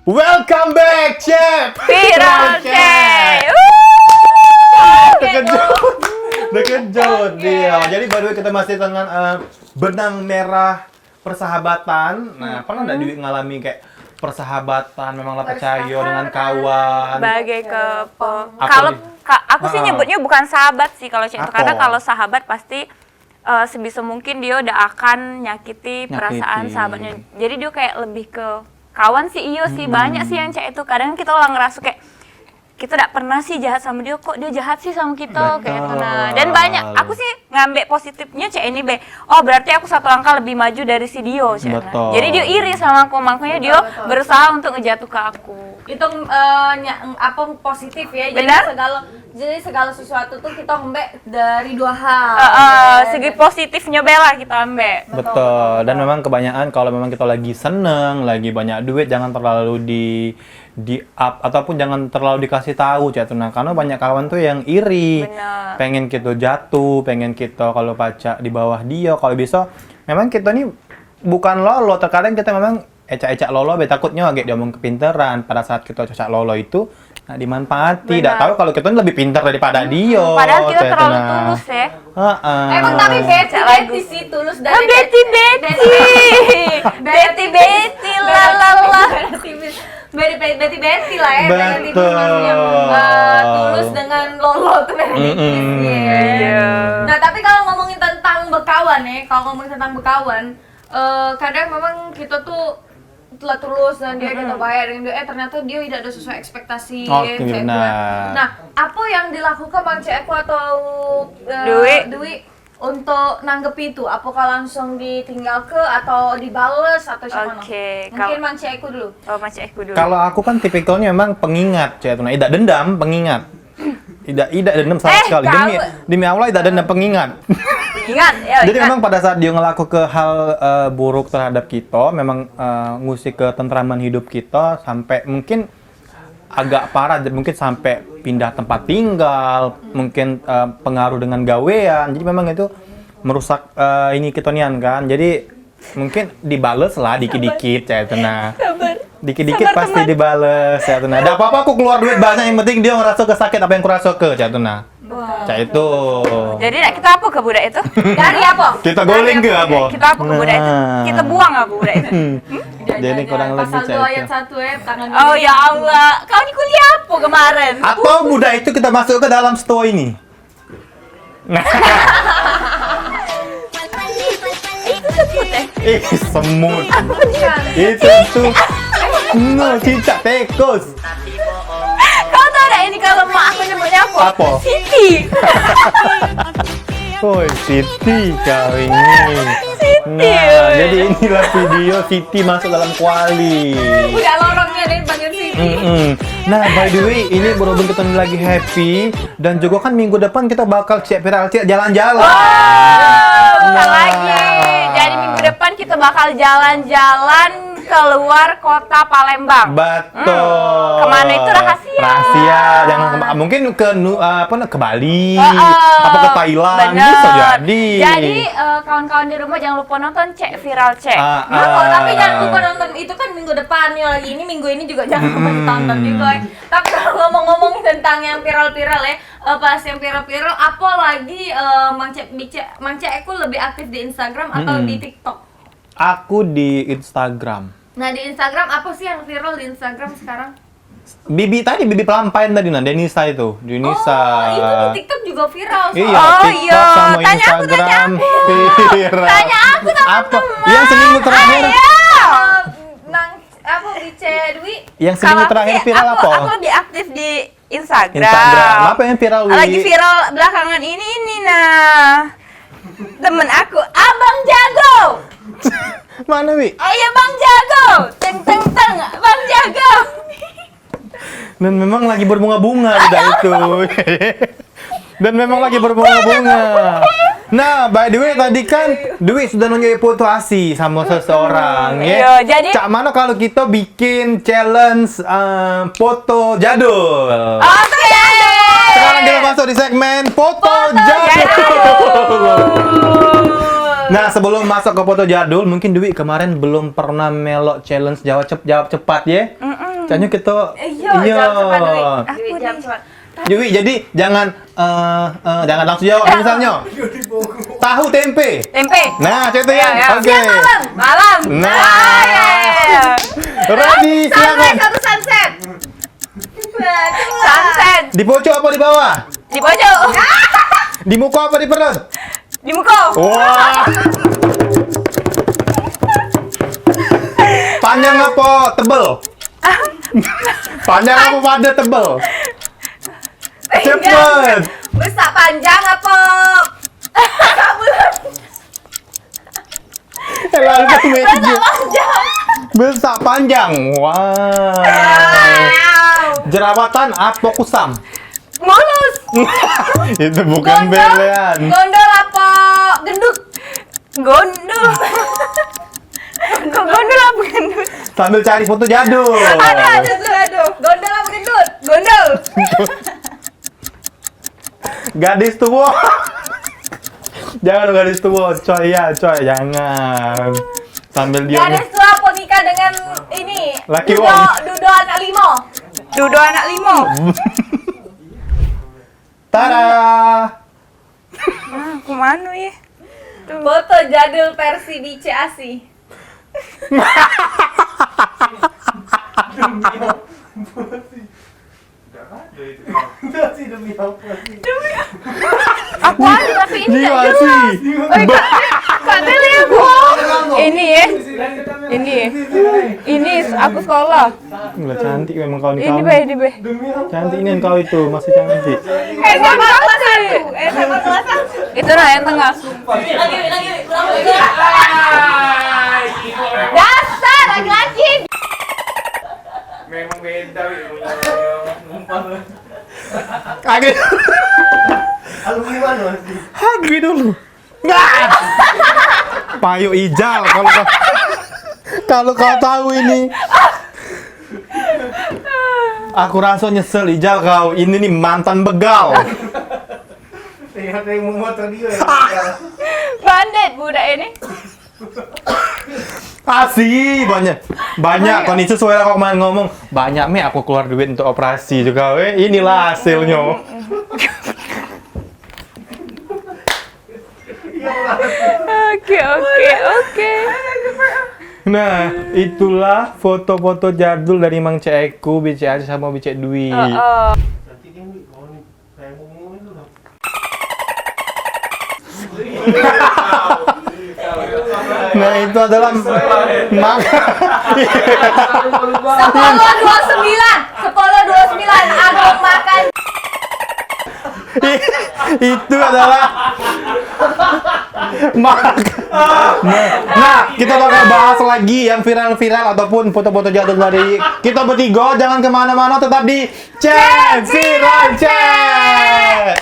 Welcome back, Chef! Viral Chef! Terkejut dia. Jadi baru kita masih dengan benang merah persahabatan. Nah, pernah nggak Dewi ngalami kayak persahabatan, memanglah percaya dengan kawan? Sebagai Apa kalau nih? aku sih nyebutnya bukan sahabat sih kalau Cek itu, Apa? karena kalau sahabat pasti sebisa mungkin dia udah akan nyakiti perasaan sahabatnya. Jadi dia kayak lebih ke kawan sih, iyo sih banyak sih yang Cek itu. Kadang kita ulang ngerasa kayak kita tidak pernah sih jahat sama dia, kok dia jahat sih sama kita kayak itu. Nah, dan banyak aku sih ngambil positifnya Cek ini be. Oh, berarti aku satu langkah lebih maju dari si Dio Cek. Betul. Jadi dia iri sama aku, makanya dia berusaha untuk ngejatuh ke aku. Itu apa positif ya. Benar? Jadi segala sesuatu tuh kita ngambil dari dua hal. Segi positifnya Bella kita ambil. Betul. Dan memang kebanyakan kalau memang kita lagi seneng, lagi banyak duit, jangan terlalu di up ataupun jangan terlalu dikasih tahu Cek. Nah, karena banyak kawan tuh yang iri. Benar. Pengen kita jatuh, pengen kita kalau pacak di bawah dia, kalau bisa memang kita nih bukan lolo, terkadang kita memang ecak-ecak lolo, takutnya agak diomong kepinteran pada saat kita cocok lolo itu dimanfaati. Tidak tahu kalau kita lebih pintar daripada dia. Padahal kita Cek. terlalu Nah. tulus ya. Emang tapi Betty sih tulus dari Betty la la la. Betty lah ya. Betty Betul. yang tulus dengan Lolo tuh Betty. Nah tapi kalau ngomongin tentang berkawan ya, kadang memang kita tuh telah tulus dan dia kita bayar dengan dia, ternyata dia tidak ada sesuai ekspektasi. Oke, Cek benar. gue. Nah, apa yang dilakukan Bang Ceko atau Dwi untuk nanggepi itu? Apakah langsung ditinggal ke atau dibales atau siapa? Oke, Mungkin Bang Ceko dulu. Oh, Mas Eko dulu. Kalau aku kan tipikalnya memang pengingat, Cek. Nah, tidak dendam, pengingat. Tidak dendam sama sekali. Demi Allah tidak dendam, pengingat. Ingat ya. Jadi memang pada saat dia ngelaku ke hal buruk terhadap kita, memang ngusik ketentraman hidup kita sampai mungkin agak parah, mungkin sampai pindah tempat tinggal, mungkin pengaruh dengan gawean. Jadi memang itu merusak ini kitonian kan. Jadi mungkin dibales lah dikit-dikit ya itu. Nah, dikit-dikit pasti dibales ya itu. Nah, ada apa-apa aku keluar duit banyak, yang penting dia ngerasa kesakit apa yang kurasa ke ya itu. Nah, itu. Jadi kita apa ke budak itu? Dari apa? Kita goling ke apa? Kita apa ke budak itu? Kita buang apa budak itu? Jadi kurang lebih pasal 2 Cek. ayat 1 ya, tangan Oh ya Allah, kau ini kuliah apa kemarin? Atau budak itu kita masuk ke dalam store ini. Nah, Itu sebut semut. Itu tuh. No, cicak tikus. Kau tahu tak ini kalau mak aku nyebutnya apa? Apa? Siti. Oh, Siti kau ini. Nah, jadi inilah video Siti masuk dalam kuali. Udah lorongnya deh panggil Siti. Nah, by the way, ini berhubung kita lagi happy dan juga kan minggu depan kita bakal cek viral cek jalan-jalan. Bentar lagi. Jadi minggu depan kita bakal jalan-jalan keluar kota Palembang. Betul. Kemana itu rahasia? Rahasia. Jangan mungkin ke Bali, apa ke Thailand, Bener. bisa jadi. Jadi kawan-kawan di rumah jangan lupa nonton Cek Viral Cek. Tapi jangan lupa nonton itu kan minggu depan ya, lagi ini minggu ini juga jangan lupa ditonton juga. Tapi kalau ngomong-ngomong tentang yang viral-viral ya, pas yang viral-viral, apa lagi Mang Cek aku lebih aktif di Instagram atau di TikTok? Aku di Instagram. Nah di Instagram apa sih yang viral di Instagram sekarang? Bibi Pelampain tadi, nah Denisa itu. Denisa. Oh, itu di TikTok juga viral. Iya, Oh, TikTok iya. sama Tanya aku, Instagram viral. Tanya aku sama Apa? teman. Yang seminggu terakhir? Nang apa Bice Dwi? Yang seminggu terakhir viral apa? Aku lebih aktif di Instagram. Instagram. Apa yang viral, Wi? Lagi viral belakangan ini nah. Temen aku, Abang Jago. Mana, Wi? Ayo Bang Jago. Teng teng teng, Bang Jago. Dan memang lagi berbunga-bunga udah itu. Dan memang lagi berbunga-bunga. Nah, by the way tadi kan Dwi sudah nunjukin foto ASI sama seseorang ya. Iya, jadi Cak mana kalau kita bikin challenge foto jadul. Oke. Sekarang kita masuk di segmen foto jadul. Nah, sebelum masuk ke foto jadul, mungkin Dwi kemarin belum pernah melok challenge jawab cepat ya. Caknya kita Iya, jam cepat Dwi. Jam cepat. Dewi, jadi jangan langsung jawab misalnya. Tahu tempe. Tempe. Nah, itu ya. Ya. Oke. Malam. Nah. Ya. Ready, silakan. Satu sunset. Sunset. Di pojok apa di bawah? Di pojok. Di muka apa di perut? Di muka. Wah. Panjang apa tebel? Panjang apa pada tebel? Cepet. Besar panjang apa? Langsung meja. Panjang. Besar panjang. Wow. Jerawatan apa kusam? Mulus. Itu bukan belean. Gondol apa? Gendut. Gondol. Kok gondol apa gendut? Sambil cari foto jadul. Aduh. Gondol apa gendut? Gondol. Gadis tua. Jangan gadis tua, coy ya, coy, jangan. Sambil dia Gadis tua apa nikah dengan ini? Laki Dudo, wong. Dudo anak limo. Dudo anak limo. Tada. Aku mana ya? Foto jadul versi BCAC. Aku ada tapi ini Jiwa nggak sih. jelas. Kak Teli aku. Ini ya. Ini ya. Ini aku sekolah. Nggak cantik memang kau Ini kamu. be, be. Cantik ini kau itu, masih cantik. SMA kelas 1. SMA kelas 1. Itu nah yang tengah. Lagi. Dasar laki-laki. Memang beda Kaget. Hagi dulu. Payu ijal kalau kau tahu ini. Aku rasa nyesel ijal kau. Ini nih mantan begal. yang memotor dia. Bandit budak ini. Asih banyak kondisi sesuai lah kau kemarin ngomong banyak aku keluar duit untuk operasi juga inilah hasilnya. Oke. Nah itulah foto-foto jadul dari Mang Ceku, BCAC sama BC Dwi. Nah itu adalah Sepuluh 29 aku makan. itu adalah nah kita bakal bahas lagi yang viral-viral ataupun foto-foto jadul dari kita bertiga. Jangan kemana-mana, tetap di Cek Viral Cek.